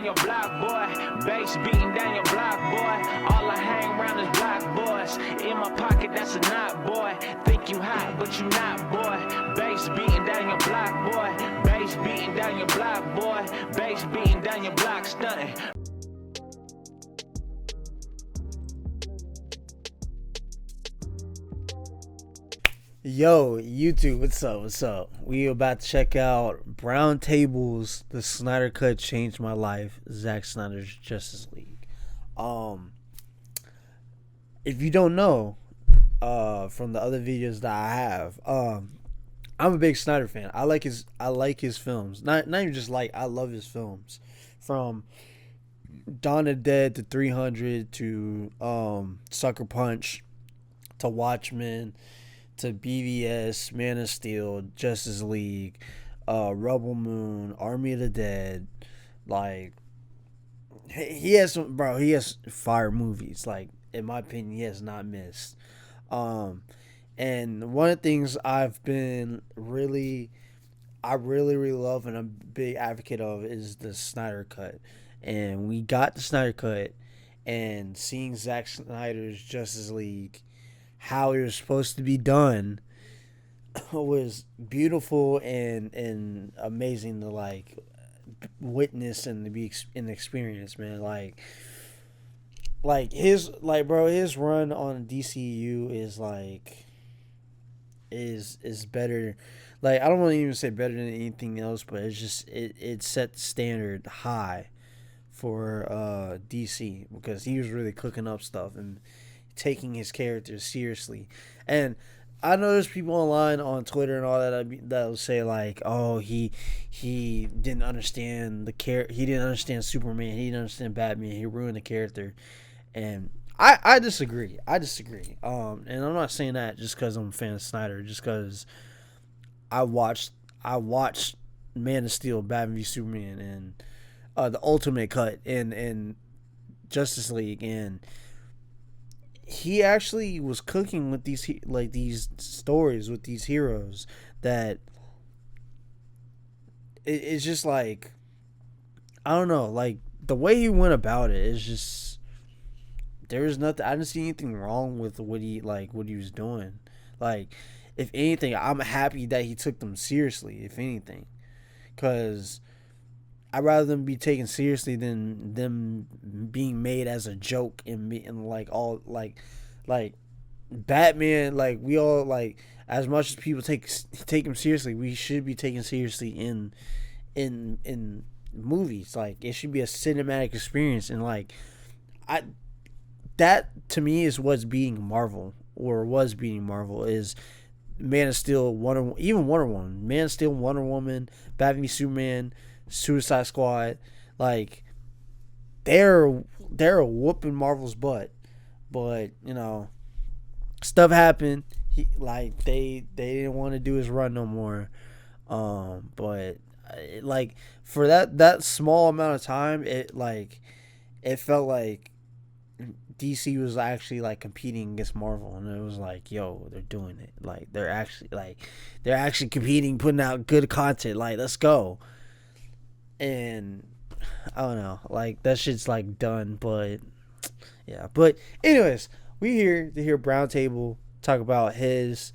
down your block, boy. Bass beating down your block, boy. All I hang around is block boys. In my pocket, that's a knot, boy. Think you hot, but you not, boy. Bass beating down your block, boy. Bass beating down your block, boy. Bass beating down your block, stunting. Yo, YouTube, what's up? What's up? We about to check out Brown Table's The Snyder Cut Changed My Life, Zack Snyder's Justice League. If you don't know, from the other videos that I have, I'm a big Snyder fan. I like his films. Not even just like, I love his films. From Dawn of the Dead to 300 to Sucker Punch to Watchmen to BVS, Man of Steel, Justice League, Rebel Moon, Army of the Dead. Like, he has fire movies. Like, in my opinion, he has not missed. And one of the things I really love and I'm a big advocate of is the Snyder Cut. And we got the Snyder Cut, and seeing Zack Snyder's Justice League, how it was supposed to be done, was beautiful and amazing to like witness and to be in experience, man. Like his run on DCU is better. Like, I don't want to even say better than anything else, but it's just it set the standard high for DC, because he was really cooking up stuff and taking his characters seriously. And I know there's people online on Twitter and all that'll say like, oh, he didn't understand he didn't understand Superman, he didn't understand Batman, he ruined the character. And I disagree. And I'm not saying that just because I'm a fan of Snyder, just because I watched Man of Steel, Batman v Superman, and the Ultimate Cut and Justice League, and he actually was cooking with these stories with these heroes that it's just like, I don't know, like the way he went about it is just, there was nothing, I didn't see anything wrong with what he was doing. Like, if anything, I'm happy that he took them seriously, if anything, because I'd rather them be taken seriously than them being made as a joke and like all like Batman. Like, we all, like, as much as people take him seriously, we should be taken seriously in movies. Like, it should be a cinematic experience, and like that to me is what's beating Marvel, or was beating Marvel, is Man of Steel, Wonder Woman, Man of Steel, Wonder Woman, Batman v Superman, Suicide Squad. Like, they're whooping Marvel's butt, but you know, stuff happened. They didn't want to do his run no more. But like, for that small amount of time, it felt like DC was actually like competing against Marvel, and it was like, yo, they're doing it. Like, they're actually competing, putting out good content. Like, let's go. And I don't know, like, that shit's like done. But yeah, but anyways, we here to hear Brown Table talk about his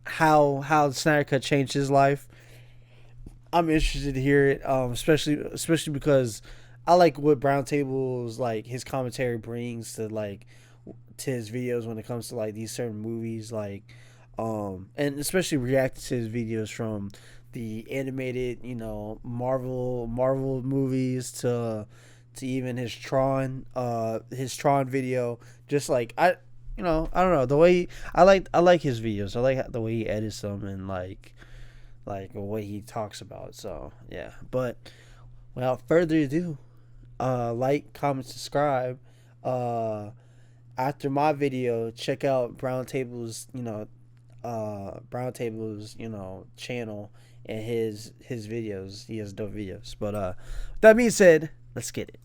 how the Snyder Cut changed his life. I'm interested to hear it, especially because I like what Brown Table's, like, his commentary brings to his videos when it comes to like these certain movies, like, and especially reacting to his videos from the animated, Marvel movies to even his Tron video. Just like, I don't know, the way I like his videos. I like the way he edits them, and like the way he talks about it. So yeah, but without further ado, like, comment, subscribe. After my video, check out Brown Table's channel and his videos. He has dope videos. But with that being said, let's get it.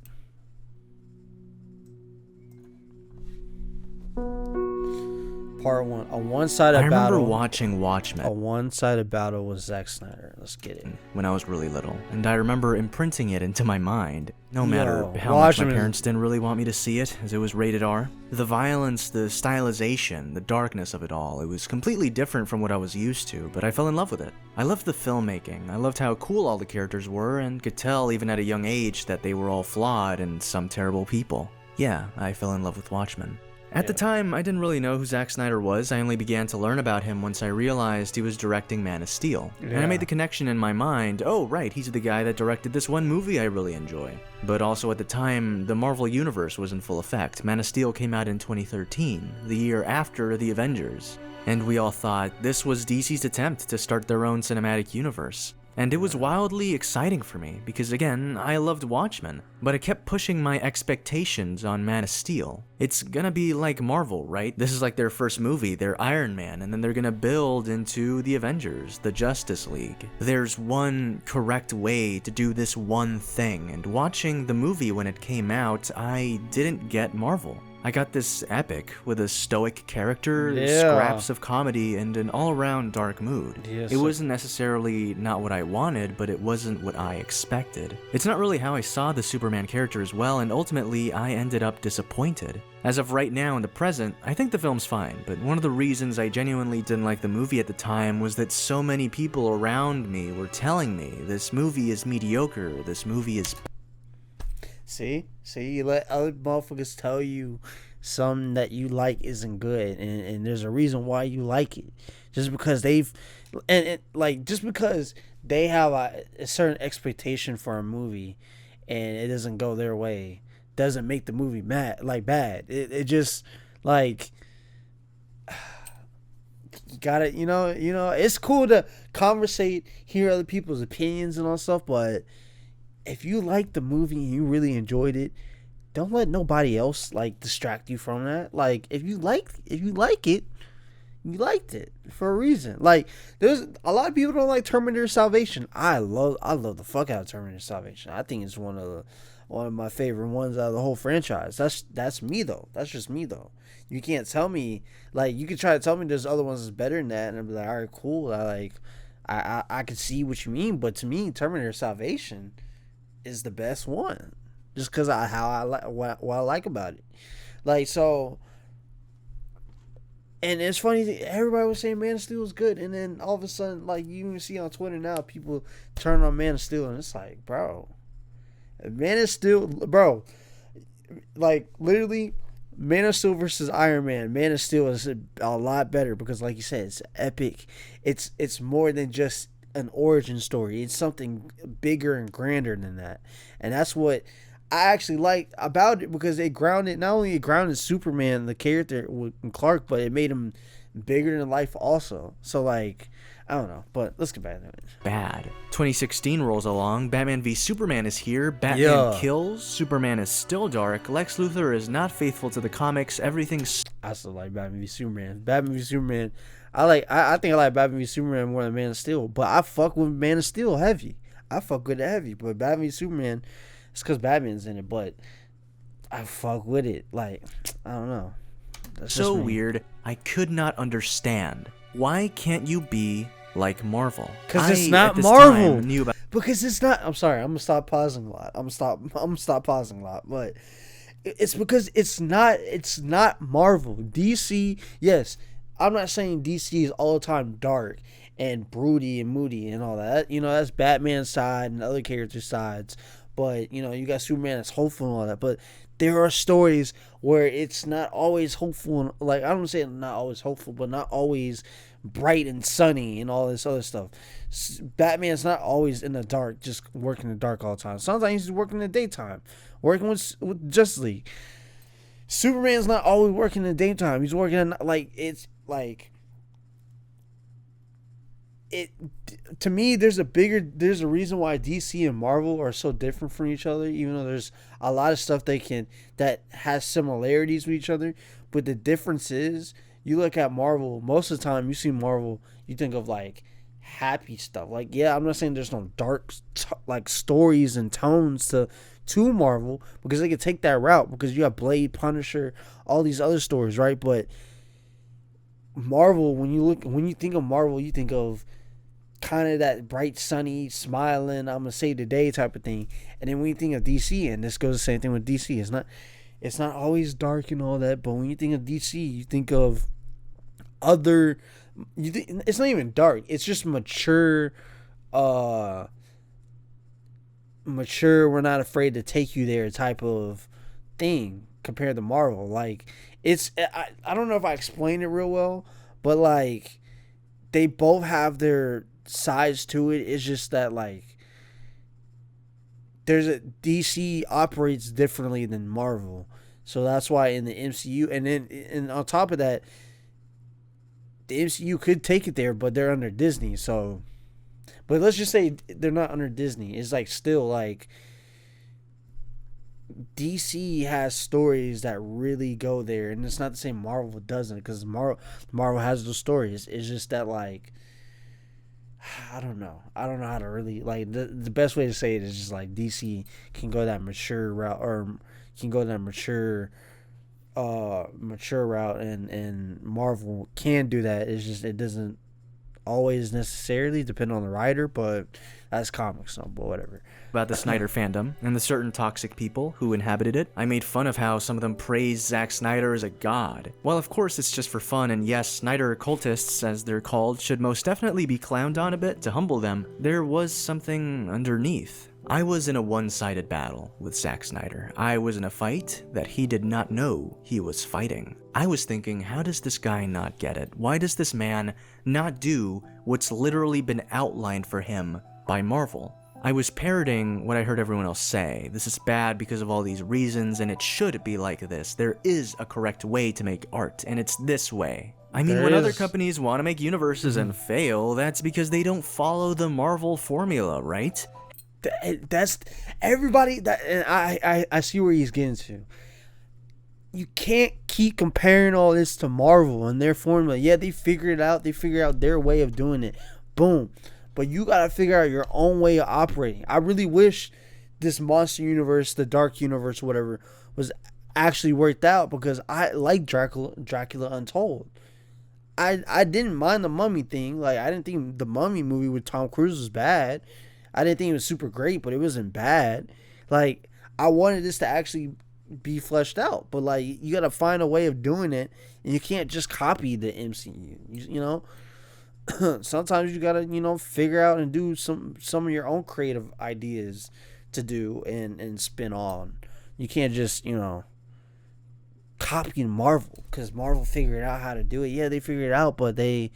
part one. A one-sided I remember battle. watching Watchmen. A one-sided battle with Zack Snyder. Let's get it. When I was really little, and I remember imprinting it into my mind, no matter Yo, how much my Watchmen- parents didn't really want me to see it, as it was rated R. The violence, the stylization, the darkness of it all, it was completely different from what I was used to, but I fell in love with it. I loved the filmmaking, I loved how cool all the characters were, and could tell even at a young age that they were all flawed and some terrible people. Yeah, I fell in love with Watchmen. At the time, I didn't really know who Zack Snyder was. I only began to learn about him once I realized he was directing Man of Steel. And I made the connection in my mind, oh right, he's the guy that directed this one movie I really enjoy. But also at the time, the Marvel Universe was in full effect. Man of Steel came out in 2013, the year after the Avengers. And we all thought this was DC's attempt to start their own cinematic universe. And it was wildly exciting for me, because again, I loved Watchmen, but it kept pushing my expectations on Man of Steel. It's gonna be like Marvel, right? This is like their first movie, their Iron Man, and then they're gonna build into the Avengers, the Justice League. There's one correct way to do this one thing, and watching the movie when it came out, I didn't get Marvel. I got this epic with a stoic character, scraps of comedy, and an all-around dark mood. It wasn't necessarily not what I wanted, but it wasn't what I expected. It's not really how I saw the Superman character as well, and ultimately I ended up disappointed. As of right now in the present, I think the film's fine, but one of the reasons I genuinely didn't like the movie at the time was that so many people around me were telling me, this movie is mediocre, this movie is... See, you let other motherfuckers tell you something that you like isn't good, and there's a reason why you like it. Just because just because they have a certain expectation for a movie, and it doesn't go their way, doesn't make the movie bad. It just like you gotta, it's cool to conversate, hear other people's opinions and all stuff, but if you like the movie and you really enjoyed it, don't let nobody else distract you from that. If you like it, you liked it for a reason. There's a lot of people don't like Terminator Salvation. I love the fuck out of Terminator Salvation. I think it's one of my favorite ones out of the whole franchise. That's me though. That's just me though. You can't tell me you can try to tell me there's other ones that's better than that, and I'll be like, all right, cool. I can see what you mean, but to me, Terminator Salvation is the best one, just because how I like what I like about it. So, and it's funny that everybody was saying Man of Steel is good, and then all of a sudden, you even see on Twitter now, people turn on Man of Steel, and it's like, bro, Man of Steel, bro, literally, Man of Steel versus Iron Man. Man of Steel is a lot better because, like you said, it's epic. It's more than just an origin story. It's something bigger and grander than that, and that's what I actually like about it, because they grounded, not only it grounded Superman, the character with Clark, but it made him bigger than life also. So I don't know, but let's get back to it. Bad. 2016 rolls along, Batman v Superman is here, Batman kills, Superman is still dark, Lex Luthor is not faithful to the comics, everything's... I still like Batman v Superman. Batman v Superman, I think I like Batman v Superman more than Man of Steel, but I fuck with Man of Steel heavy. I fuck with it heavy, but Batman v Superman, it's because Batman's in it, but I fuck with it. I don't know. That's so just me. Weird. I could not understand. Why can't you be like Marvel? Because it's not Marvel. Knew about... Because it's not. I'm sorry. I'm gonna stop pausing a lot. I'm gonna stop pausing a lot. But it's because it's not. It's not Marvel. DC. Yes, I'm not saying DC is all the time dark and broody and moody and all that. That's Batman's side and other characters' sides. But you got Superman that's hopeful and all that. But there are stories where it's not always hopeful. And, I don't say not always hopeful, but not always bright and sunny and all this other stuff. Batman's not always in the dark, just working in the dark all the time. Sometimes he's working in the daytime, working with Justice League. Superman's not always working in the daytime. He's working in, to me, there's a reason why DC and Marvel are so different from each other, even though there's a lot of stuff that has similarities with each other. But the difference is, you look at Marvel, most of the time you see Marvel, you think of happy stuff. I'm not saying there's no dark stories and tones to Marvel, because they could take that route, because you have Blade, Punisher, all these other stories, right? But Marvel, when you think of Marvel, you think of kind of that bright, sunny, smiling, I'm gonna save the day type of thing. And then when you think of DC, and this goes the same thing with DC, it's not always dark and all that, but when you think of DC, you think of other. It's not even dark. It's just mature. Mature. We're not afraid to take you there type of thing compared to Marvel. Like I don't know if I explained it real well, but like they both have their sides to it. It's just that like DC operates differently than Marvel, so that's why in the MCU, and on top of that, the MCU could take it there, but they're under Disney. So, but let's just say they're not under Disney. It's like still like DC has stories that really go there, and it's not to say Marvel doesn't, because Marvel has those stories. It's just that like I don't know how to really like the best way to say it is just like DC can go that mature route, or can go that mature route, and Marvel can do that. It's just it doesn't always necessarily depend on the writer, but that's comics, so but whatever. About the Snyder fandom and the certain toxic people who inhabited it. I made fun of how some of them praised Zack Snyder as a god. Well, of course it's just for fun, and yes, Snyder cultists, as they're called, should most definitely be clowned on a bit to humble them. There was something underneath. I was in a one-sided battle with Zack Snyder. I was in a fight that he did not know he was fighting. I was thinking, how does this guy not get it? Why does this man not do what's literally been outlined for him by Marvel? I was parroting what I heard everyone else say. This is bad because of all these reasons, and it should be like this. There is a correct way to make art, and it's this way. I mean, when other companies want to make universes and fail, that's because they don't follow the Marvel formula, right? That's everybody that, and I see where he's getting to. You can't keep comparing all this to Marvel and their formula. Yeah, they figure it out. They figure out their way of doing it. Boom. But you gotta figure out your own way of operating. I really wish this monster universe, the dark universe, whatever, was actually worked out, because I like Dracula Untold. I didn't mind the Mummy thing. Like, I didn't think the Mummy movie with Tom Cruise was bad. I didn't think it was super great, but it wasn't bad. Like, I wanted this to actually be fleshed out, but like you gotta find a way of doing it, and you can't just copy the MCU. You know, sometimes you gotta figure out and do some of your own creative ideas to do and spin on. You can't just copy Marvel, because Marvel figured out how to do it. Yeah, they figured it out, but they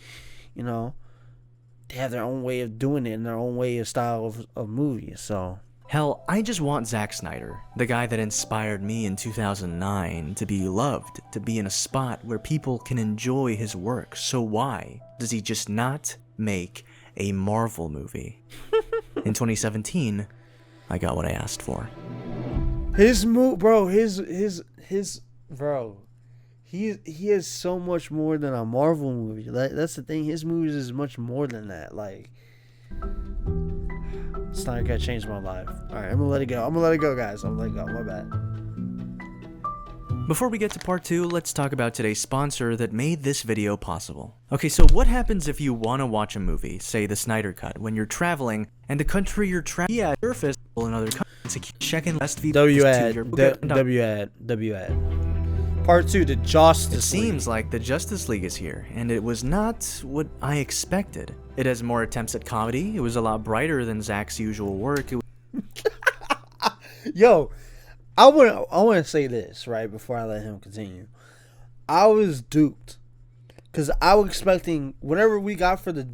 have their own way of doing it and their own way of style of movies. So hell, I just want Zack Snyder, the guy that inspired me in 2009, to be loved, to be in a spot where people can enjoy his work. So why does he just not make a Marvel movie? In 2017, I got what I asked for. He is so much more than a Marvel movie. That's the thing. His movies is much more than that. Like, Snyder got changed my life. All right, I'm gonna let it go, guys. I'm gonna let it go. My bad. Before we get to part 2, let's talk about today's sponsor that made this video possible. Okay, so what happens if you want to watch a movie, say the Snyder Cut, when you're traveling, and the country you're traveling surface in other countries to keep checking last W ad. Part 2, the Justice League. It seems like the Justice League is here, and it was not what I expected. It has more attempts at comedy. It was a lot brighter than Zack's usual work. Yo, I want to say this right before I let him continue. I was duped, because I was expecting whatever we got for the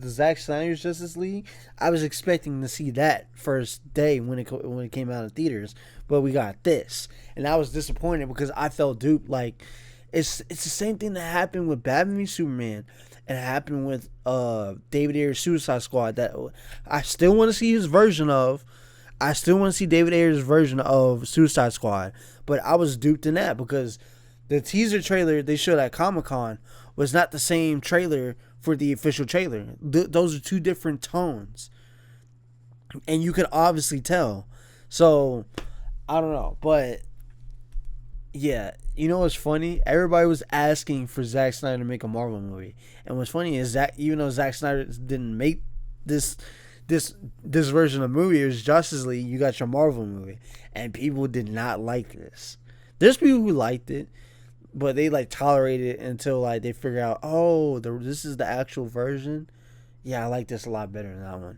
Zack Snyder's Justice League. I was expecting to see that first day when it came out in theaters, but we got this, and I was disappointed because I felt duped. Like, it's the same thing that happened with Batman v Superman, and it happened with David Ayer's Suicide Squad. That I still want to see his version of. I still want to see David Ayer's version of Suicide Squad, but I was duped in that because the teaser trailer they showed at Comic-Con was not the same trailer for the official trailer. Those are two different tones, and you could obviously tell. So I don't know, but yeah, You know what's funny? Everybody was asking for Zack Snyder to make a Marvel movie, and what's funny is that even though Zack Snyder didn't make this version of the movie, it was Justice League. You got your Marvel movie, and people did not like this. There's people who liked it, but they like tolerated it until like they figure out, oh, this is the actual version. Yeah, I like this a lot better than that one.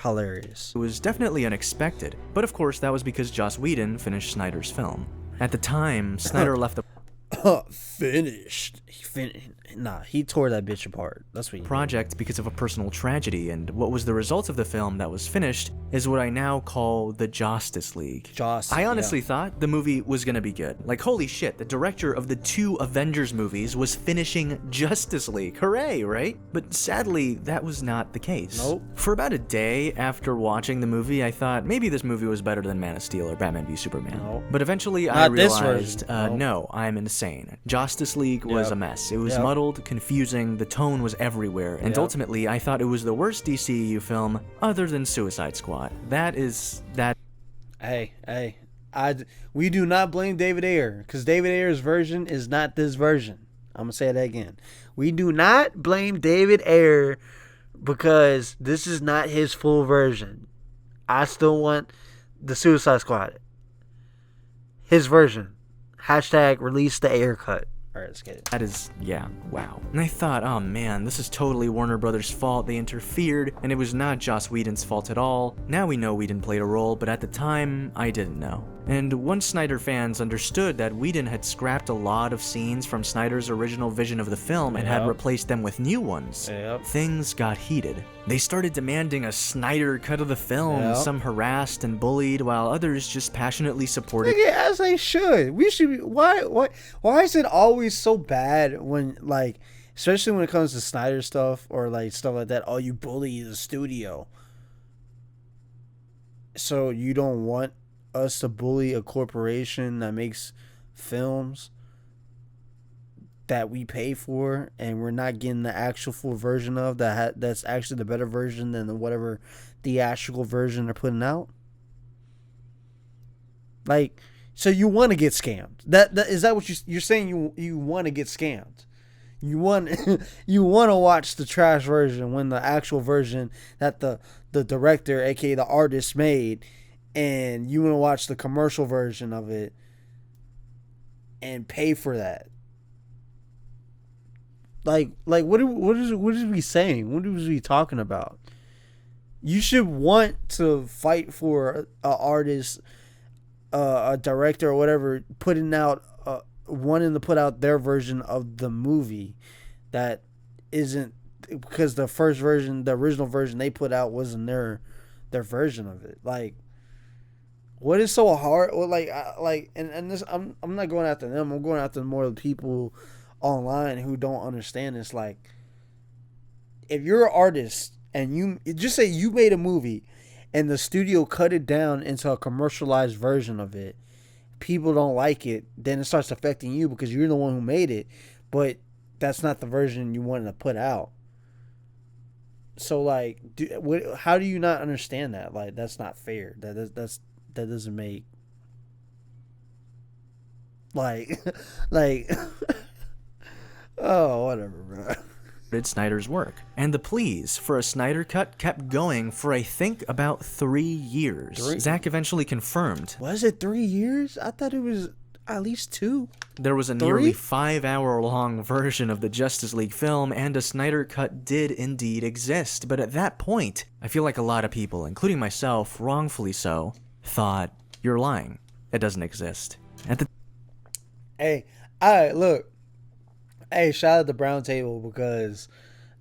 Hilarious. It was definitely unexpected, but of course that was because Joss Whedon finished Snyder's film. At the time, Snyder left the Finished. He tore that bitch apart. That's what he project because of a personal tragedy, and what was the result of the film that was finished is what I now call the Justice League. I honestly thought the movie was gonna be good. Like, holy shit, the director of the 2 Avengers movies was finishing Justice League. Hooray, right? But sadly, that was not the case. Nope. For about a day after watching the movie, I thought maybe this movie was better than Man of Steel or Batman v Superman. Nope. But eventually I Not this realized, version. Nope. no, I'm insane. Justice League was a mess. It was muddled, confusing, the tone was everywhere, and ultimately I thought it was the worst DCEU film other than Suicide Squad. Hey, we do not blame David Ayer, because David Ayer's version is not this version. I'm gonna say that again. We do not blame David Ayer because this is not his full version. I still want the Suicide Squad. His version. # release the Ayer cut. Alright, let's get it. That is, wow. And I thought, oh man, this is totally Warner Brothers' fault. They interfered, and it was not Joss Whedon's fault at all. Now we know Whedon played a role, but at the time, I didn't know. And once Snyder fans understood that Whedon had scrapped a lot of scenes from Snyder's original vision of the film and had replaced them with new ones, things got heated. They started demanding a Snyder cut of the film, some harassed and bullied, while others just passionately supported. Yeah, as they should. We should be, why is it always so bad when, like, especially when it comes to Snyder stuff or like stuff like that, oh, you bully the studio. So you don't want us to bully a corporation that makes films that we pay for, and we're not getting the actual full version of that's actually the better version than whatever theatrical version they're putting out. Like, so you want to get scammed? That is that what you're saying? You want to get scammed? You want you want to watch the trash version when the actual version that the director, aka the artist, made, and you want to watch the commercial version of it and pay for that. Like what is we saying? What is we talking about? You should want to fight for a artist, a director or whatever, wanting to put out their version of the movie that isn't, because the first version, the original version they put out wasn't their version of it. Like, what is so hard? Or and this, I'm not going after them. I'm going after more of the people online who don't understand this. Like, if you're an artist and you just say you made a movie and the studio cut it down into a commercialized version of it, people don't like it, then it starts affecting you because you're the one who made it, but that's not the version you wanted to put out. So, like, how do you not understand that? Like, that's not fair. That doesn't make, like oh, whatever, bro. Snyder's work, and the pleas for a Snyder cut kept going for I think about 3 years. Zack eventually confirmed. Was it 3 years? I thought it was at least 2. There was a nearly 5-hour-long version of the Justice League film, and a Snyder cut did indeed exist. But at that point, I feel like a lot of people, including myself, wrongfully so, thought, you're lying. It doesn't exist. Hey, alright, look. Hey, shout out to Brown Table, because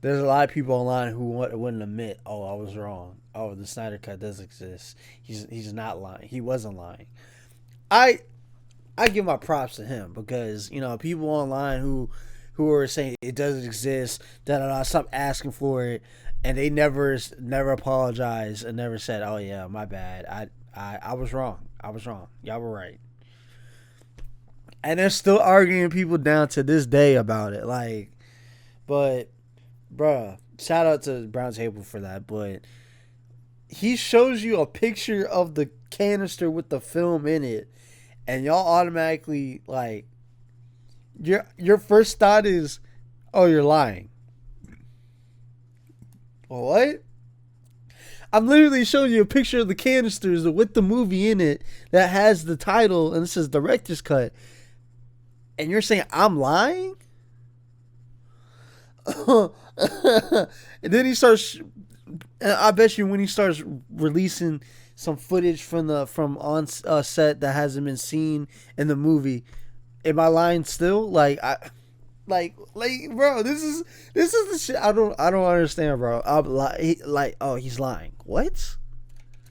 there's a lot of people online who wouldn't admit, oh, I was wrong. Oh, the Snyder Cut does exist. He's not lying. He wasn't lying. I give my props to him, because, you know, people online who are saying it doesn't exist, stop asking for it, and they never apologized and never said, oh yeah, my bad. I was wrong. I was wrong. Y'all were right. And they're still arguing people down to this day about it. Like, but, bruh, shout out to Brown Table for that. But he shows you a picture of the canister with the film in it, and y'all automatically like your first thought is, oh, you're lying. What? I'm literally showing you a picture of the canisters with the movie in it that has the title and it says director's cut, and you're saying I'm lying? And then he starts. I bet you when he starts releasing some footage from on set that hasn't been seen in the movie, am I lying still? Like, bro, this is the shit I don't understand, bro. He's lying. What?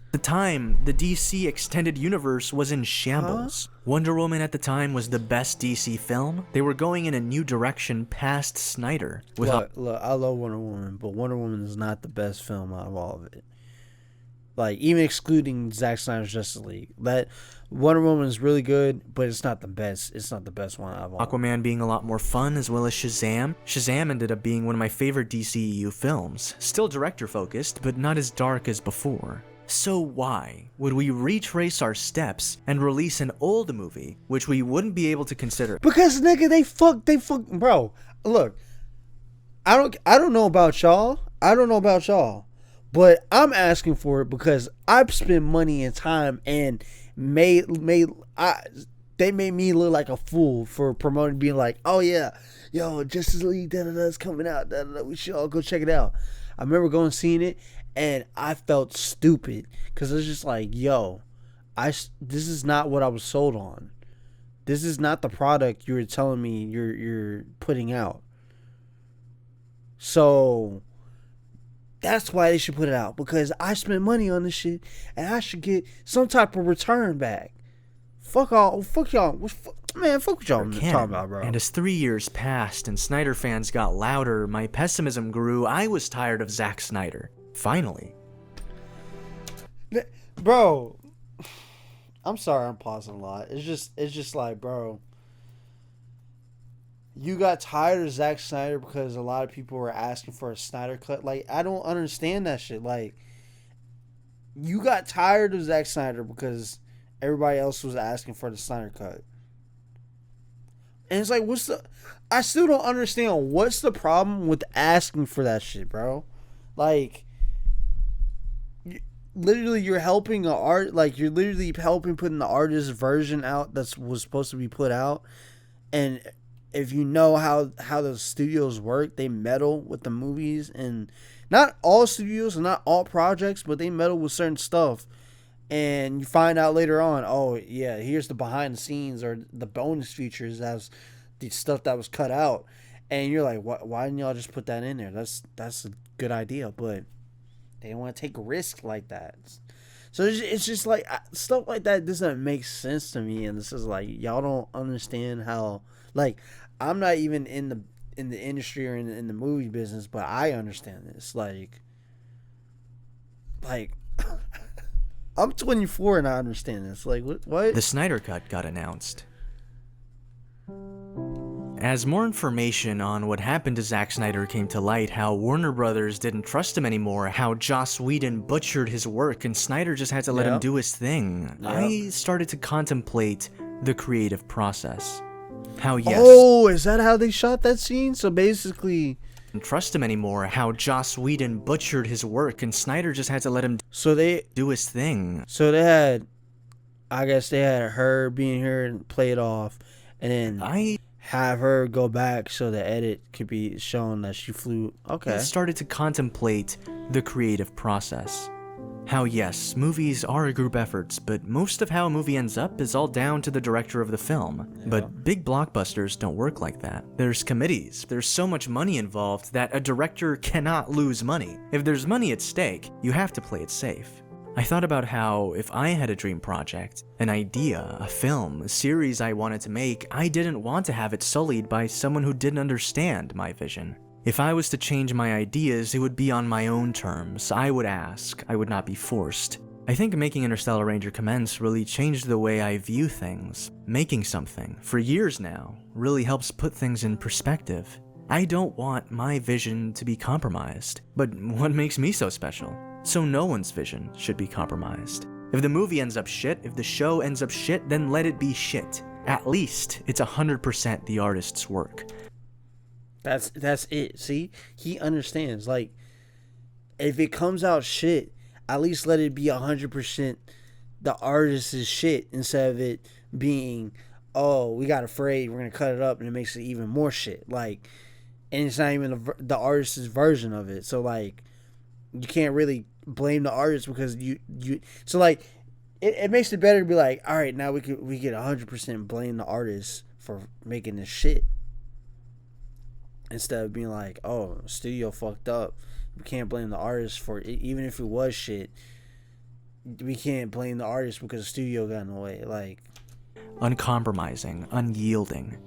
At the time, the DC extended universe was in shambles. Wonder Woman at the time was the best DC film. They were going in a new direction past Snyder. Look, I love Wonder Woman, but Wonder Woman is not the best film out of all of it. Like, even excluding Zack Snyder's Justice League, that Wonder Woman is really good, but it's not the best. It's not the best one out of all. Aquaman being a lot more fun, as well as Shazam. Shazam ended up being one of my favorite DCEU films. Still director focused, but not as dark as before. So why would we retrace our steps and release an old movie which we wouldn't be able to consider? Because nigga, they fuck, bro. Look, I don't know about y'all. But I'm asking for it because I've spent money and time and they made me look like a fool for promoting, being like, oh yeah, yo, Justice League is coming out. We should all go check it out. I remember going and seeing it, and I felt stupid because it was just like, yo, this is not what I was sold on. This is not the product you were telling me you're putting out. So that's why they should put it out, because I spent money on this shit and I should get some type of return back. Fuck y'all. Fuck what y'all talking about, bro. And as 3 years passed and Snyder fans got louder, my pessimism grew. I was tired of Zack Snyder. Finally. Bro, I'm sorry I'm pausing a lot. It's just like, bro, you got tired of Zack Snyder because a lot of people were asking for a Snyder cut. Like, I don't understand that shit. Like, you got tired of Zack Snyder because everybody else was asking for the Snyder cut. And it's like, I still don't understand what's the problem with asking for that shit, bro. Like, literally you're helping you're literally helping putting the artist's version out was supposed to be put out. And if you know how the studios work, they meddle with the movies, and not all studios and not all projects, but they meddle with certain stuff. And you find out later on, oh yeah, here's the behind the scenes or the bonus features as the stuff that was cut out, and you're like, why didn't y'all just put that in there? That's a good idea, but they don't want to take a risk like that. So it's just like stuff like that doesn't make sense to me, and this is like, y'all don't understand how, like, I'm not even in the industry or in the movie business, but I understand this. Like I'm 24 and I understand this. Like, what? The Snyder Cut got announced. As more information on what happened to Zack Snyder came to light, how Warner Brothers didn't trust him anymore, how Joss Whedon butchered his work and Snyder just had to let him do his thing, I started to contemplate the creative process. How, yes. Oh, is that how they shot that scene? So basically, trust him anymore, how Joss Whedon butchered his work and Snyder just had to let him do his thing. So they had her being here and play it off, and then have her go back so the edit could be shown that she flew. Okay. I started to contemplate the creative process. How, yes, movies are group efforts, but most of how a movie ends up is all down to the director of the film. Yeah. But big blockbusters don't work like that. There's committees. There's so much money involved that a director cannot lose money. If there's money at stake, you have to play it safe. I thought about how if I had a dream project, an idea, a film, a series I wanted to make, I didn't want to have it sullied by someone who didn't understand my vision. If I was to change my ideas, it would be on my own terms. I would ask. I would not be forced. I think making Interstellar Ranger Commence really changed the way I view things. Making something, for years now, really helps put things in perspective. I don't want my vision to be compromised. But what makes me so special? so no one's vision should be compromised. If the movie ends up shit, if the show ends up shit, then let it be shit. At least it's 100% the artist's work. That's it. See, he understands. Like, if it comes out shit, at least let it be 100% the artist's shit instead of it being, oh, we got afraid, we're gonna cut it up, and it makes it even more shit. Like, and it's not even the artist's version of it. So like, you can't really blame the artist because you. So like, it makes it better to be like, all right, now we get 100% blame the artist for making this shit. Instead of being like, oh, studio fucked up. We can't blame the artist for it. Even if it was shit, we can't blame the artist because the studio got in the way. Like, uncompromising, unyielding.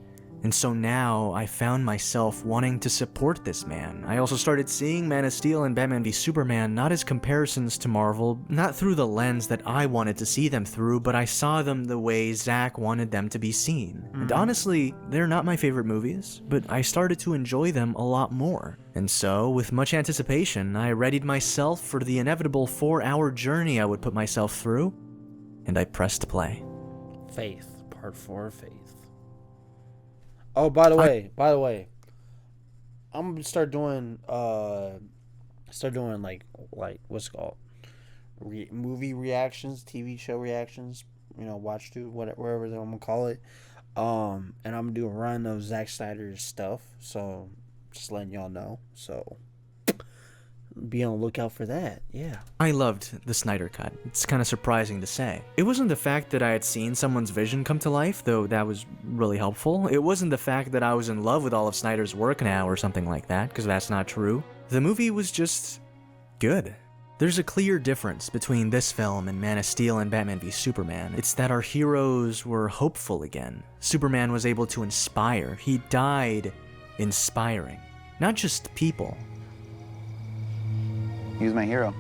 And so now I found myself wanting to support this man. I also started seeing Man of Steel and Batman v Superman not as comparisons to Marvel, not through the lens that I wanted to see them through, but I saw them the way Zack wanted them to be seen. And honestly, they're not my favorite movies, but I started to enjoy them a lot more. And so, with much anticipation, I readied myself for the inevitable 4-hour journey I would put myself through, and I pressed play. Faith, part 4, Faith. Oh, by the way, I'm gonna start doing like what's it called, movie reactions, TV show reactions. You know, watch through whatever I'm gonna call it. And I'm gonna do a run of Zack Snyder's stuff. So just letting y'all know. So be on the lookout for that. Yeah. I loved the Snyder Cut. It's kind of surprising to say. It wasn't the fact that I had seen someone's vision come to life, though that was really helpful. It wasn't the fact that I was in love with all of Snyder's work now or something like that, because that's not true. The movie was just good. There's a clear difference between this film and Man of Steel and Batman v Superman. It's that our heroes were hopeful again. Superman was able to inspire. He died inspiring. Not just people. He was my hero.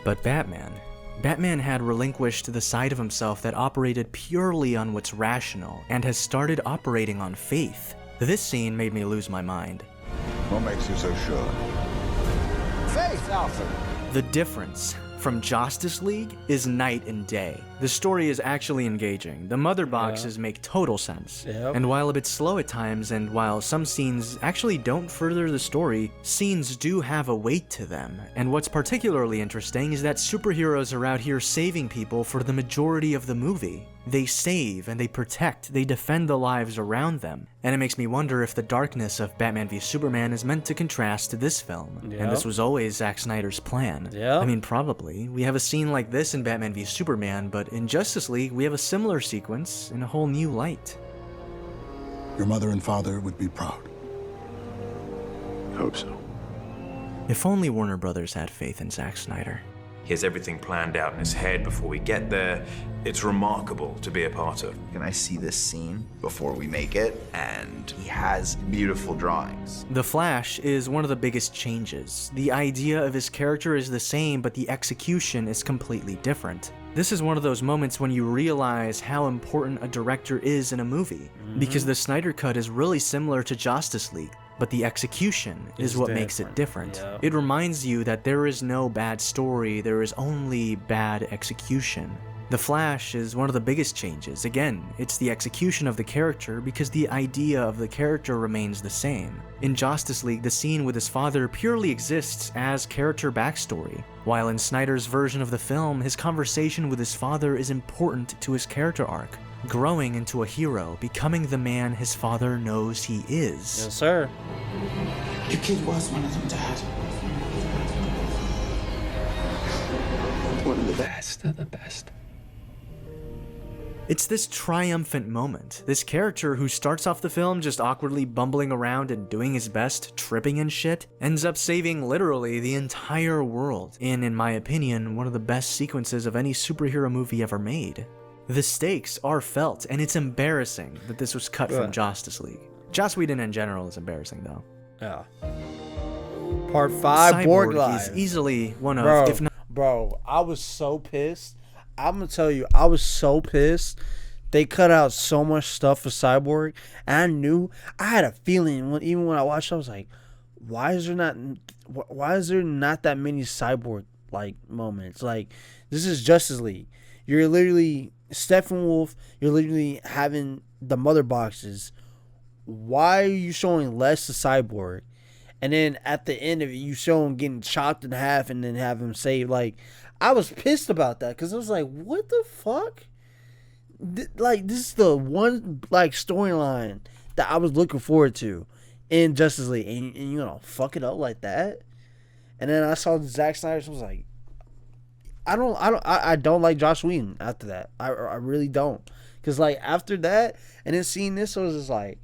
But Batman had relinquished the side of himself that operated purely on what's rational and has started operating on faith. This scene made me lose my mind. What makes you so sure? Faith, Alfred. The difference from Justice League is night and day. The story is actually engaging. The mother boxes make total sense. Yep. And while a bit slow at times, and while some scenes actually don't further the story, scenes do have a weight to them. And what's particularly interesting is that superheroes are out here saving people for the majority of the movie. They save and they protect, they defend the lives around them. And it makes me wonder if the darkness of Batman v Superman is meant to contrast to this film. Yep. And this was always Zack Snyder's plan. Yep. I mean, probably. We have a scene like this in Batman v Superman, but in Justice League, we have a similar sequence in a whole new light. Your mother and father would be proud. Hope so. If only Warner Brothers had faith in Zack Snyder. He has everything planned out in his head before we get there. It's remarkable to be a part of. And I see this scene before we make it, and he has beautiful drawings. The Flash is one of the biggest changes. The idea of his character is the same, but the execution is completely different. This is one of those moments when you realize how important a director is in a movie, because the Snyder Cut is really similar to Justice League, but the execution is what makes it different. Yeah. It reminds you that there is no bad story, there is only bad execution. The Flash is one of the biggest changes. Again, it's the execution of the character because the idea of the character remains the same. In Justice League, the scene with his father purely exists as character backstory, while in Snyder's version of the film, his conversation with his father is important to his character arc. Growing into a hero, becoming the man his father knows he is. Yes, sir. Your kid was one of them, Dad. One of the best of the best. It's this triumphant moment. This character who starts off the film just awkwardly bumbling around and doing his best, tripping and shit, ends up saving literally the entire world in my opinion, one of the best sequences of any superhero movie ever made. The stakes are felt, and it's embarrassing that this was cut from Justice League. Joss Whedon in general is embarrassing, though. Yeah. Part 5, Borg Live. is easily one of, if not... Bro, I was so pissed. I'm going to tell you, I was so pissed. They cut out so much stuff for Cyborg, and I had a feeling, even when I watched it, I was like, why is there not that many Cyborg like moments. Like this is Justice League. You're literally Steppenwolf. You're literally having the mother boxes. Why are you showing less to Cyborg? And then at the end of it, you show him getting chopped in half and then have him saved. Like, I was pissed about that because I was like, what the fuck? Like, this is the one, like, storyline that I was looking forward to in Justice League. And you know, fuck it up like that. And then I saw Zack Snyder, so I was like, I don't like Joss Whedon after that. I really don't. Because, like, after that, and then seeing this, I was just like,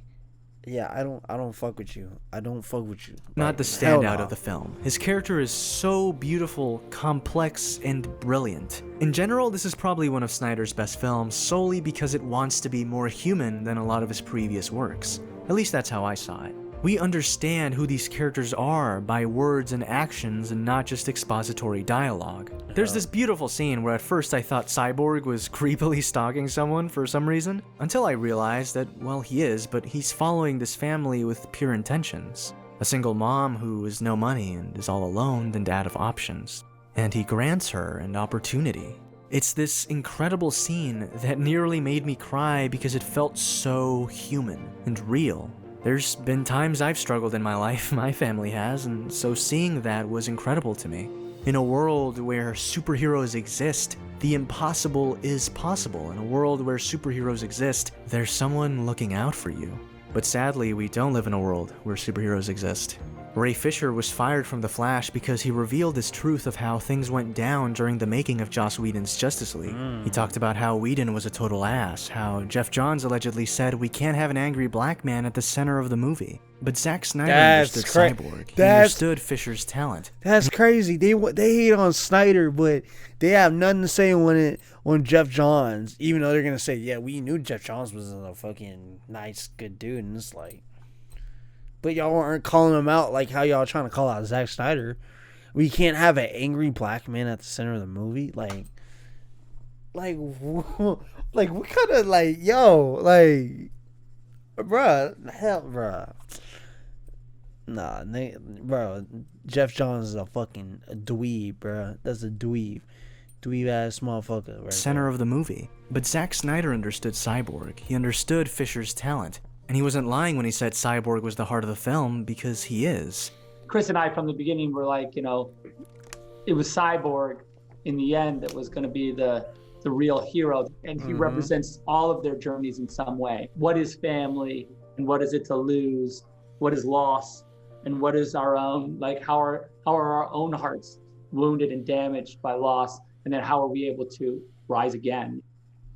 yeah, I don't fuck with you. I don't fuck with you. Not the standout of the film. His character is so beautiful, complex, and brilliant. In general, this is probably one of Snyder's best films solely because it wants to be more human than a lot of his previous works. At least that's how I saw it. We understand who these characters are by words and actions and not just expository dialogue. There's this beautiful scene where at first I thought Cyborg was creepily stalking someone for some reason, until I realized that, well, he is, but he's following this family with pure intentions. A single mom who has no money and is all alone and out of options. And he grants her an opportunity. It's this incredible scene that nearly made me cry because it felt so human and real. There's been times I've struggled in my life, my family has, and so seeing that was incredible to me. In a world where superheroes exist, the impossible is possible. In a world where superheroes exist, there's someone looking out for you. But sadly, we don't live in a world where superheroes exist. Ray Fisher was fired from The Flash because he revealed this truth of how things went down during the making of Joss Whedon's Justice League. He talked about how Whedon was a total ass, how Jeff Johns allegedly said we can't have an angry black man at the center of the movie. But Zack Snyder understood Cyborg. He understood Fisher's talent. That's crazy. They hate on Snyder, but they have nothing to say on Jeff Johns, even though they're gonna say, yeah, we knew Jeff Johns was a fucking nice, good dude, and it's like, but y'all aren't calling him out like how y'all trying to call out Zack Snyder. We can't have an angry black man at the center of the movie. Like what kind of bruh. Nah, bro. Jeff Johns is a fucking dweeb, bruh. That's a dweeb ass motherfucker. Right Center there. of the movie. But Zack Snyder understood Cyborg. He understood Fisher's talent. And he wasn't lying when he said Cyborg was the heart of the film, because he is. Chris and I, from the beginning, were like, you know, it was Cyborg in the end that was going to be the real hero. And he represents all of their journeys in some way. What is family? And what is it to lose? What is loss? And what is our own, like, how are our own hearts wounded and damaged by loss? And then how are we able to rise again?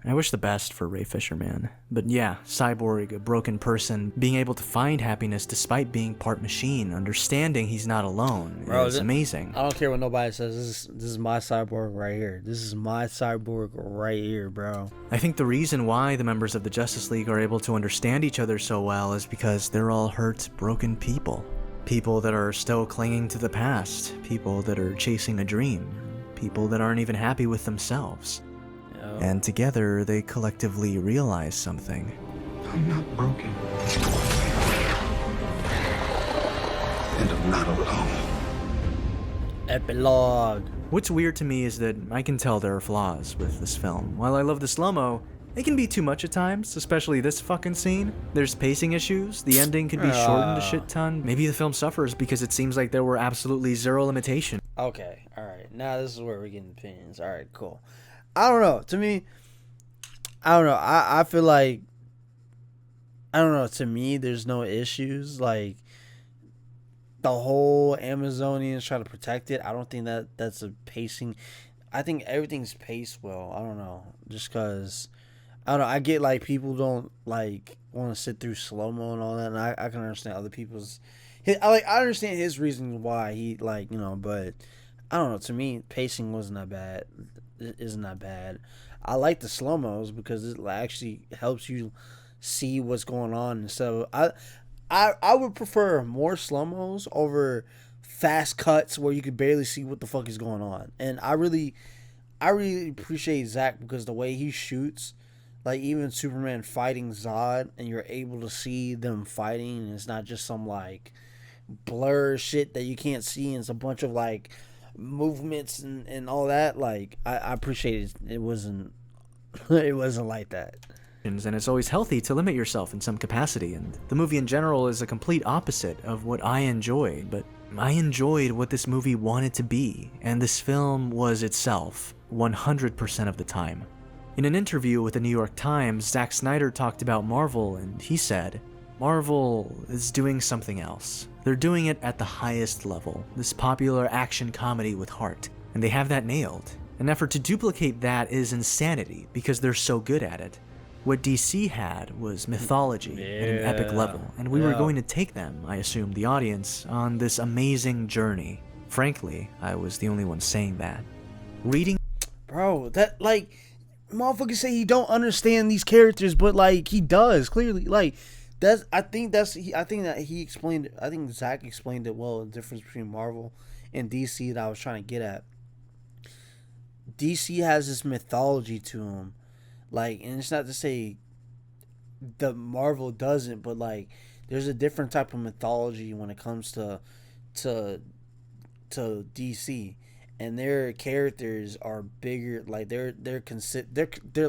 I wish the best for Ray Fisher, man. But yeah, Cyborg, a broken person, being able to find happiness despite being part machine, understanding he's not alone, is amazing. I don't care what nobody says. This is my Cyborg right here. This is my Cyborg right here, bro. I think the reason why the members of the Justice League are able to understand each other so well is because they're all hurt, broken people. People that are still clinging to the past. People that are chasing a dream. People that aren't even happy with themselves. And together, they collectively realize something. I'm not broken. And I'm not alone. Epilogue. What's weird to me is that I can tell there are flaws with this film. While I love the slow-mo, it can be too much at times, especially this fucking scene. There's pacing issues, the ending could be shortened a shit ton. Maybe the film suffers because it seems like there were absolutely zero limitation. Okay, alright. Now this is where we're getting opinions. Alright, cool. I don't know. To me, I don't know. I feel like, I don't know. To me, there's no issues. Like, the whole Amazonians try to protect it. I don't think that's a pacing. I think everything's paced well. I don't know. Just because, I don't know. I get, like, people don't, like, want to sit through slow-mo and all that. And I can understand other people's. I understand his reasons why he, like, you know, but I don't know. To me, pacing wasn't that bad. It isn't that bad. I like the slow-mos because it actually helps you see what's going on. And so I would prefer more slow-mos over fast cuts where you could barely see what the fuck is going on. And I really appreciate Zack because the way he shoots, like even Superman fighting Zod, and you're able to see them fighting, and it's not just some like blur shit that you can't see, and it's a bunch of like movements and all that. Like I appreciate it. It wasn't it wasn't like that. And it's always healthy to limit yourself in some capacity, and the movie in general is a complete opposite of what I enjoyed, but I enjoyed what this movie wanted to be, and this film was itself 100% of the time. In an interview with the New York Times, Zack Snyder talked about Marvel, and he said, "Marvel is doing something else. They're doing it at the highest level, this popular action comedy with heart, and they have that nailed. An effort to duplicate that is insanity because they're so good at it. What DC had was mythology at an epic level, and we were going to take them, I assume the audience, on this amazing journey. Frankly, I was the only one saying that." Reading... Bro, that, like, motherfuckers say he don't understand these characters, but, like, he does, clearly. Like, I think Zack explained it well, the difference between Marvel and DC that I was trying to get at. DC has this mythology to him. Like, and it's not to say the Marvel doesn't, but like, there's a different type of mythology when it comes to DC, and their characters are bigger. Like they're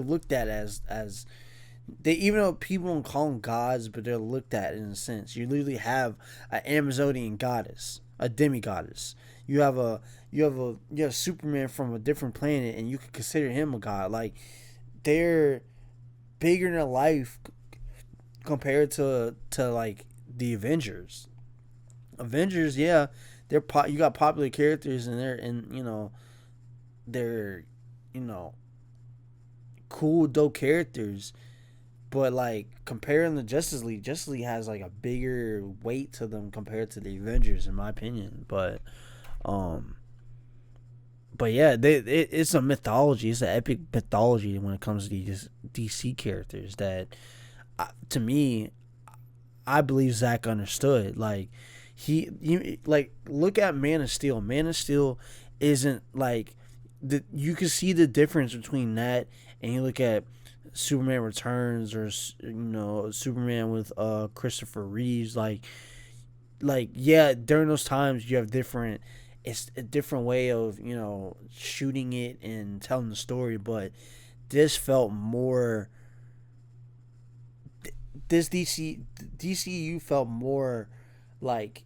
looked at as they, even though people don't call them gods, but they're looked at in a sense. You literally have an Amazonian goddess, a demigoddess. You have Superman from a different planet, and you could consider him a god. Like, they're bigger than life compared to like the Avengers. Yeah, you got popular characters and they're cool, dope characters, but like comparing the Justice League has like a bigger weight to them compared to the Avengers, in my opinion. But yeah, it's a mythology. It's an epic mythology when it comes to these DC characters that, to me, I believe Zack understood. Like, look at Man of Steel. Man of Steel isn't like you can see the difference between that and you look at Superman Returns or Superman with Christopher Reeves. Like yeah, during those times you have different. It's a different way of, shooting it and telling the story, but this felt more. This DCU felt more like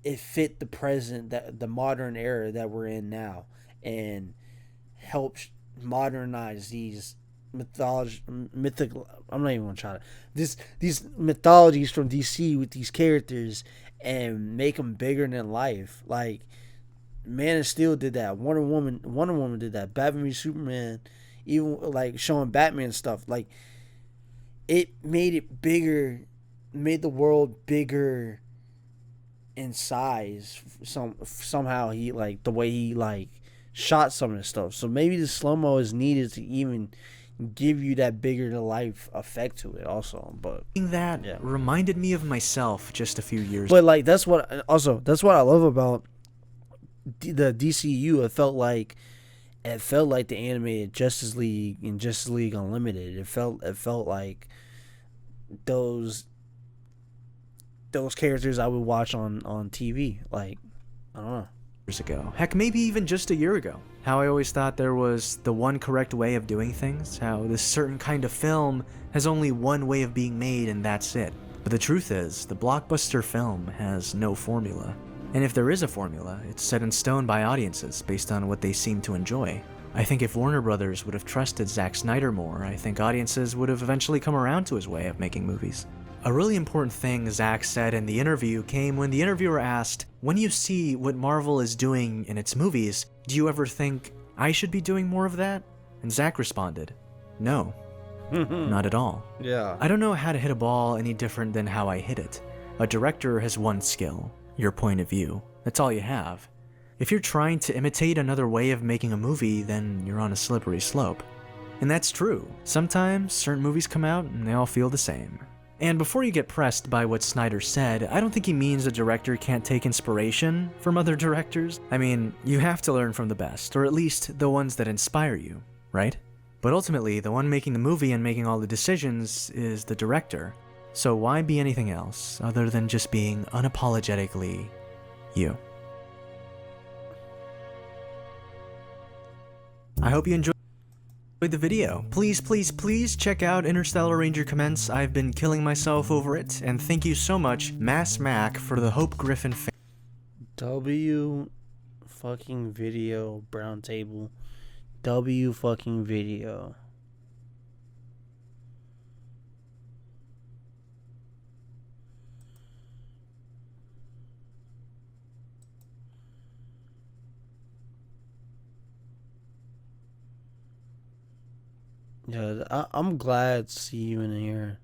it fit the present, the modern era that we're in now, and helped modernize these mythical. I'm not even gonna try to these mythologies from DC with these characters and make them bigger than life. Like, Man of Steel did that. Wonder Woman did that. Batman v Superman, even like showing Batman stuff. Like, it made it bigger, made the world bigger in size. Somehow he, like, the way he like shot some of the stuff. So maybe the slow-mo is needed to even give you that bigger than life effect to it also. But that reminded me of myself just a few years. But like that's what I love about the DCU. It felt like the animated Justice League and Justice League Unlimited. It felt like those characters I would watch on TV. Like, I don't know. Years ago. Heck, maybe even just a year ago. How I always thought there was the one correct way of doing things, how this certain kind of film has only one way of being made and that's it. But the truth is, the blockbuster film has no formula. And if there is a formula, it's set in stone by audiences based on what they seem to enjoy. I think if Warner Brothers would have trusted Zack Snyder more, I think audiences would have eventually come around to his way of making movies. A really important thing Zack said in the interview came when the interviewer asked, "When you see what Marvel is doing in its movies, do you ever think, I should be doing more of that?" And Zack responded, "No, not at all. Yeah. I don't know how to hit a ball any different than how I hit it. A director has one skill, your point of view. That's all you have. If you're trying to imitate another way of making a movie, then you're on a slippery slope." And that's true. Sometimes certain movies come out and they all feel the same. And before you get pressed by what Snyder said, I don't think he means a director can't take inspiration from other directors. I mean, you have to learn from the best, or at least the ones that inspire you, right? But ultimately, the one making the movie and making all the decisions is the director. So why be anything else other than just being unapologetically you? I hope you enjoyed the video. Please, please, please check out Interstellar Ranger Commence. I've been killing myself over it, and thank you so much, Mass Mac, for the Hope Griffin W fucking video, brown table. W fucking video. Yeah, I'm glad to see you in here.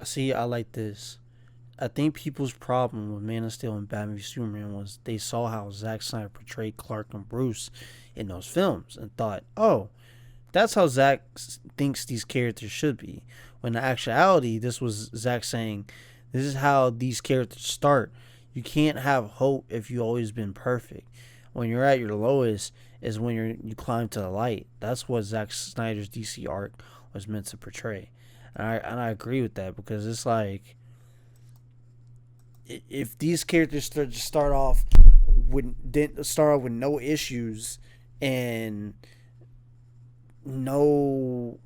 See, I like this. I think people's problem with Man of Steel and Batman v Superman was they saw how Zack Snyder portrayed Clark and Bruce in those films and thought, oh, that's how Zack thinks these characters should be. When in actuality, this was Zack saying, this is how these characters start. You can't have hope if you've always been perfect. When you're at your lowest is when you climb to the light. That's what Zack Snyder's DC arc was meant to portray. And I agree with that, because it's like, if these characters start off with no issues and no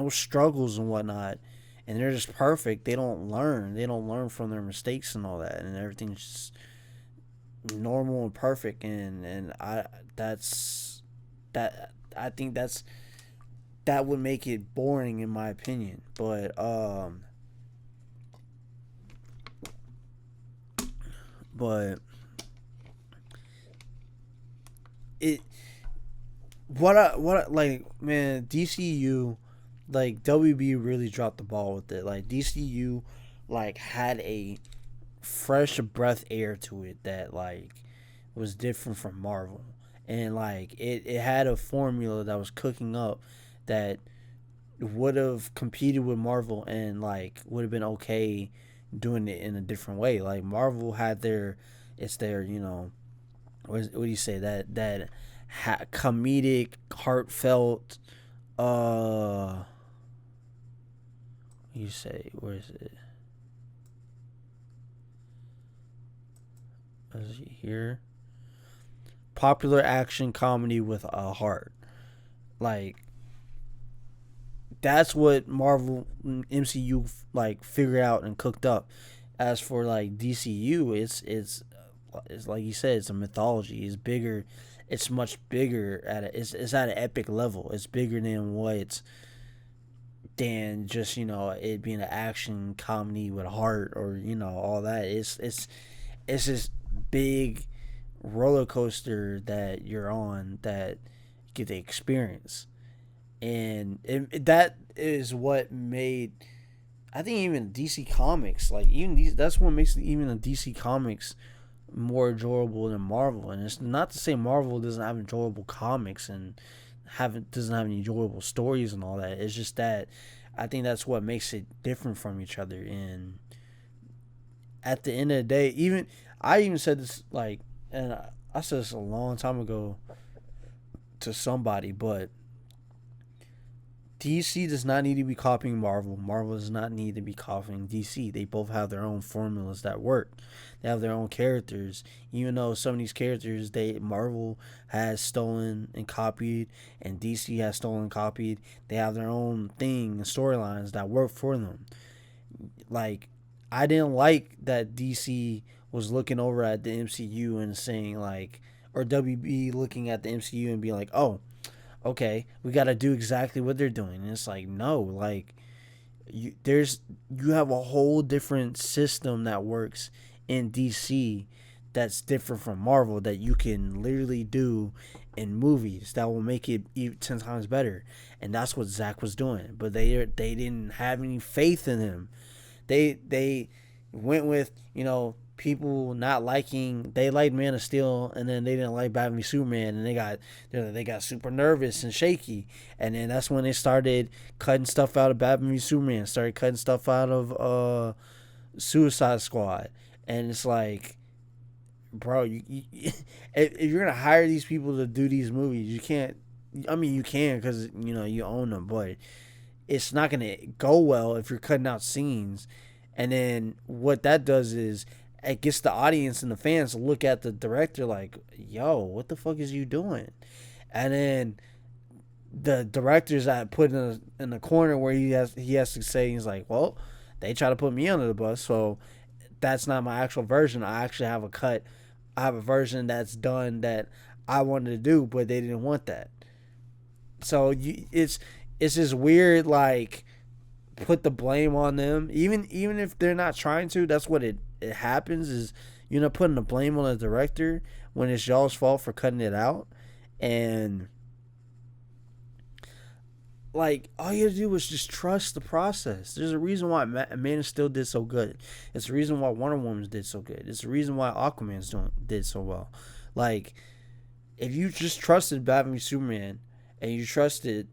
struggles and whatnot, and they're just perfect, they don't learn from their mistakes and all that, and everything's just normal and perfect, and I think that would make it boring, in my opinion. But it what I like, man, DCU, like, WB really dropped the ball with it. Like, DCU like had a fresh breath air to it that like was different from Marvel, and like it had a formula that was cooking up that would have competed with Marvel and like would have been okay doing it in a different way. Like, Marvel had their you know, what do you say, that comedic, heartfelt, you say, where is it? Is it here? Popular action comedy with a heart. Like, that's what Marvel MCU like figured out and cooked up. As for like DCU, it's like you said, it's a mythology. It's bigger. It's much bigger it's at an epic level. It's bigger than just, you know, it being an action comedy with heart, or, you know, all that. It's this big roller coaster that you're on that you get to experience. And that is what made, I think, even DC Comics, like, that's what makes even the DC Comics more enjoyable than Marvel. And it's not to say Marvel doesn't have enjoyable comics and doesn't have any enjoyable stories and all that. It's just that I think that's what makes it different from each other. And at the end of the day, I even said this, like, and I said this a long time ago to somebody, but DC does not need to be copying Marvel. Marvel does not need to be copying DC. They both have their own formulas that work. They have their own characters. Even though some of these characters, Marvel has stolen and copied, and DC has stolen and copied, they have their own thing and storylines that work for them. Like, I didn't like that DC was looking over at the MCU and saying, like, or WB looking at the MCU and being like, oh, okay, we got to do exactly what they're doing. And it's like, no, like, you have a whole different system that works in DC that's different from Marvel that you can literally do in movies that will make it 10 times better. And that's what Zack was doing. But they didn't have any faith in him. They went with, you know, people not liking, they liked Man of Steel, and then they didn't like Batman v Superman, and they got super nervous and shaky. And then that's when they started cutting stuff out of Batman v Superman, started cutting stuff out of Suicide Squad. And it's like, bro, if you're gonna hire these people to do these movies, you can't I mean, you can because you own them, but it's not gonna go well if you're cutting out scenes. And then what that does is it gets the audience and the fans to look at the director like, "Yo, what the fuck is you doing?" And then the director's put in the corner where he has to say, he's like, "Well, they try to put me under the bus, so that's not my actual version. I actually have a cut. I have a version that's done that I wanted to do, but they didn't want that." So it's this weird, like, put the blame on them, even if they're not trying to. That's what it happens, is putting the blame on the director when it's y'all's fault for cutting it out. And like, all you have to do is just trust the process. There's a reason why Man of Steel did so good. It's the reason why Wonder Woman did so good. It's the reason why Aquaman did so well. Like, if you just trusted Batman v Superman and you trusted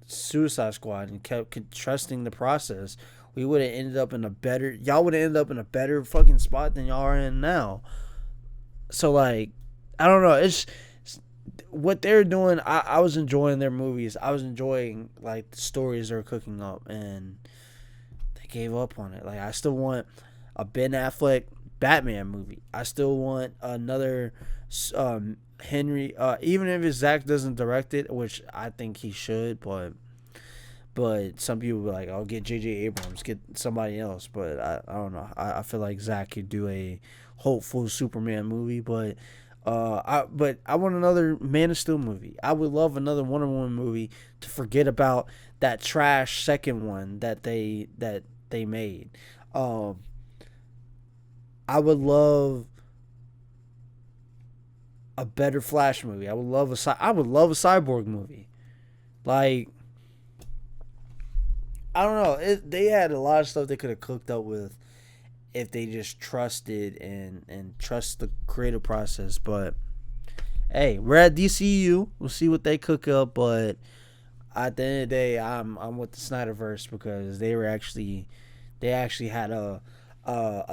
Suicide Squad and kept trusting the process, we would have ended up in a better. Y'all would have ended up in a better fucking spot than y'all are in now. So, like, I don't know. It's what they're doing. I was enjoying their movies. I was enjoying, like, the stories they're cooking up, and they gave up on it. Like, I still want a Ben Affleck Batman movie. I still want another Henry. Even if Zack doesn't direct it, which I think he should, but some people be like, "I'll get J.J. Abrams, get somebody else." But I don't know. I feel like Zack could do a hopeful Superman movie, but I want another Man of Steel movie. I would love another Wonder Woman movie to forget about that trash second one that they made. I would love a better Flash movie. I would love a Cyborg movie. Like, I don't know. They had a lot of stuff they could have cooked up with if they just trusted and trust the creative process. But hey, we're at DCU. We'll see what they cook up. But at the end of the day, I'm with the Snyderverse, because they actually had a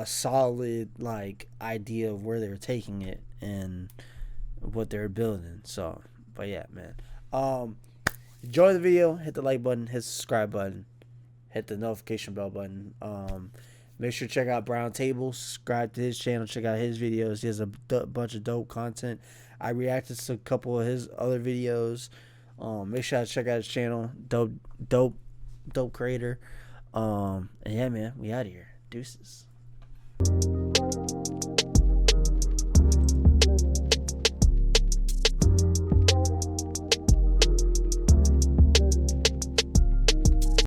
solid, like, idea of where they were taking it and what they're building. So, but yeah, man. Enjoy the video. Hit the like button. Hit the subscribe button. Hit the notification bell button. Make sure to check out Brown Table. Subscribe to his channel. Check out his videos. He has a bunch of dope content. I reacted to a couple of his other videos. Make sure to check out his channel. Dope creator. And yeah, man, we out of here. Deuces.